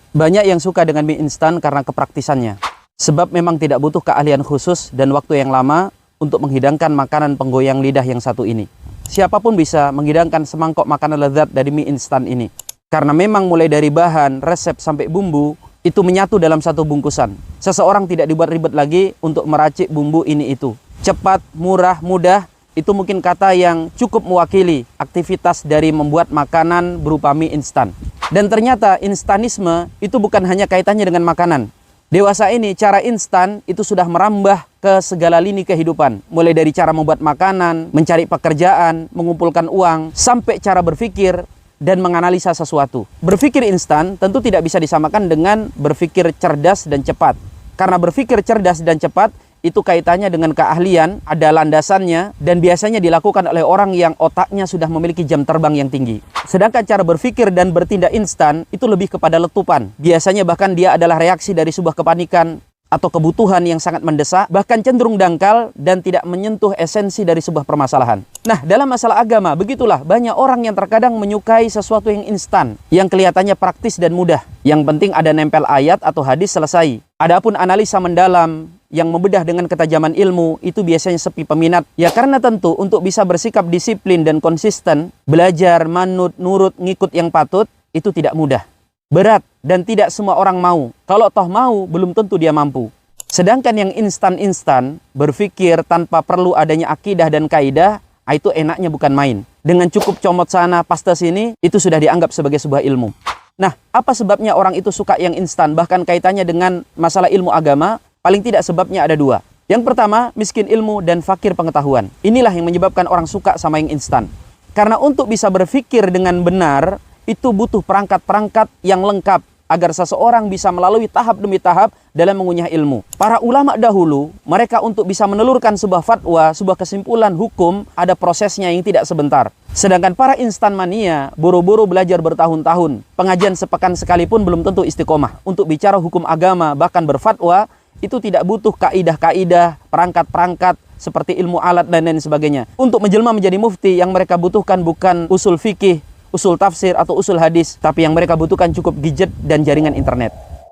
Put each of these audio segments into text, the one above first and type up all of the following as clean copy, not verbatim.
Banyak yang suka dengan mie instan karena kepraktisannya. Sebab memang tidak butuh keahlian khusus dan waktu yang lama untuk menghidangkan makanan penggoyang lidah yang satu ini. Siapapun bisa menghidangkan semangkok makanan lezat dari mie instan ini. Karena memang mulai dari bahan, resep sampai bumbu, itu menyatu dalam satu bungkusan. Seseorang tidak dibuat ribet lagi untuk meracik bumbu ini itu. Cepat, murah, mudah, itu mungkin kata yang cukup mewakili aktivitas dari membuat makanan berupa mie instan. Dan ternyata instanisme itu bukan hanya kaitannya dengan makanan. Dewasa ini cara instan itu sudah merambah ke segala lini kehidupan. Mulai dari cara membuat makanan, mencari pekerjaan, mengumpulkan uang, sampai cara berpikir dan menganalisa sesuatu. Berpikir instan tentu tidak bisa disamakan dengan berpikir cerdas dan cepat. Karena berpikir cerdas dan cepat itu kaitannya dengan keahlian, ada landasannya, dan biasanya dilakukan oleh orang yang otaknya sudah memiliki jam terbang yang tinggi. Sedangkan cara berpikir dan bertindak instan itu lebih kepada letupan. Biasanya bahkan dia adalah reaksi dari sebuah kepanikan atau kebutuhan yang sangat mendesak, bahkan cenderung dangkal dan tidak menyentuh esensi dari sebuah permasalahan. Nah, dalam masalah agama, begitulah banyak orang yang terkadang menyukai sesuatu yang instan, yang kelihatannya praktis dan mudah. Yang penting ada nempel ayat atau hadis selesai. Adapun analisa mendalam yang membedah dengan ketajaman ilmu itu biasanya sepi peminat. Ya karena tentu untuk bisa bersikap disiplin dan konsisten, belajar, manut, nurut, ngikut yang patut, itu tidak mudah. Berat dan tidak semua orang mau. Kalau toh mau, belum tentu dia mampu. Sedangkan yang instan-instan, berpikir tanpa perlu adanya akidah dan kaidah, itu enaknya bukan main. Dengan cukup comot sana, pasta sini, itu sudah dianggap sebagai sebuah ilmu. Nah, apa sebabnya orang itu suka yang instan? Bahkan kaitannya dengan masalah ilmu agama, paling tidak sebabnya ada dua. Yang pertama, miskin ilmu dan fakir pengetahuan. Inilah yang menyebabkan orang suka sama yang instan. Karena untuk bisa berpikir dengan benar, itu butuh perangkat-perangkat yang lengkap agar seseorang bisa melalui tahap demi tahap dalam mengunyah ilmu. Para ulama dahulu, mereka untuk bisa menelurkan sebuah fatwa, sebuah kesimpulan hukum, ada prosesnya yang tidak sebentar. Sedangkan para instan mania, buru-buru belajar bertahun-tahun. Pengajian sepekan sekalipun belum tentu istiqomah. Untuk bicara hukum agama, bahkan berfatwa, itu tidak butuh kaidah-kaidah, perangkat-perangkat, seperti ilmu alat dan lain sebagainya. Untuk menjelma menjadi mufti, yang mereka butuhkan bukan usul fikih, usul tafsir atau usul hadis, tapi yang mereka butuhkan cukup gadget dan jaringan internet.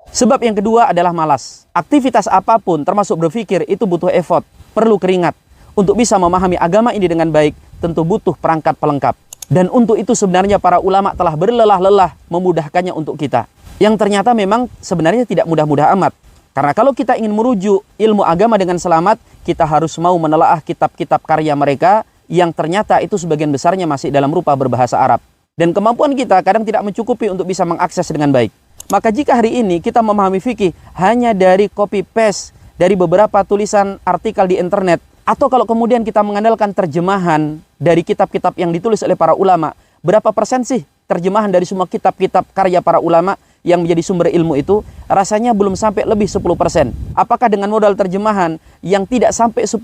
Sebab yang kedua adalah malas. Aktivitas apapun termasuk berpikir itu butuh effort, perlu keringat. Untuk bisa memahami agama ini dengan baik, tentu butuh perangkat pelengkap. Dan untuk itu sebenarnya para ulama telah berlelah-lelah memudahkannya untuk kita. Yang ternyata memang sebenarnya tidak mudah-mudah amat. Karena kalau kita ingin merujuk ilmu agama dengan selamat, kita harus mau menelaah kitab-kitab karya mereka yang ternyata itu sebagian besarnya masih dalam rupa berbahasa Arab. Dan kemampuan kita kadang tidak mencukupi untuk bisa mengakses dengan baik. Maka jika hari ini kita memahami fikih hanya dari copy paste dari beberapa tulisan artikel di internet, atau kalau kemudian kita mengandalkan terjemahan dari kitab-kitab yang ditulis oleh para ulama, berapa persen sih terjemahan dari semua kitab-kitab karya para ulama yang menjadi sumber ilmu itu? Rasanya belum sampai lebih 10%. Apakah dengan modal terjemahan yang tidak sampai 10%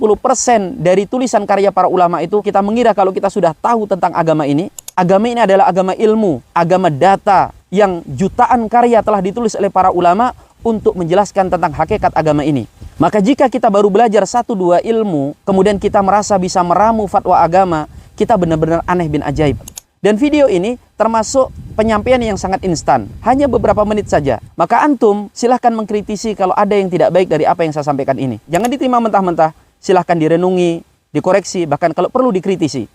dari tulisan karya para ulama itu, kita mengira kalau kita sudah tahu tentang agama ini? Agama ini adalah agama ilmu, agama data yang jutaan karya telah ditulis oleh para ulama untuk menjelaskan tentang hakikat agama ini. Maka jika kita baru belajar 1-2 ilmu, kemudian kita merasa bisa meramu fatwa agama, kita benar-benar aneh bin ajaib. Dan video ini termasuk penyampaian yang sangat instan, hanya beberapa menit saja. Maka antum silahkan mengkritisi kalau ada yang tidak baik dari apa yang saya sampaikan ini. Jangan diterima mentah-mentah, silahkan direnungi, dikoreksi, bahkan kalau perlu dikritisi.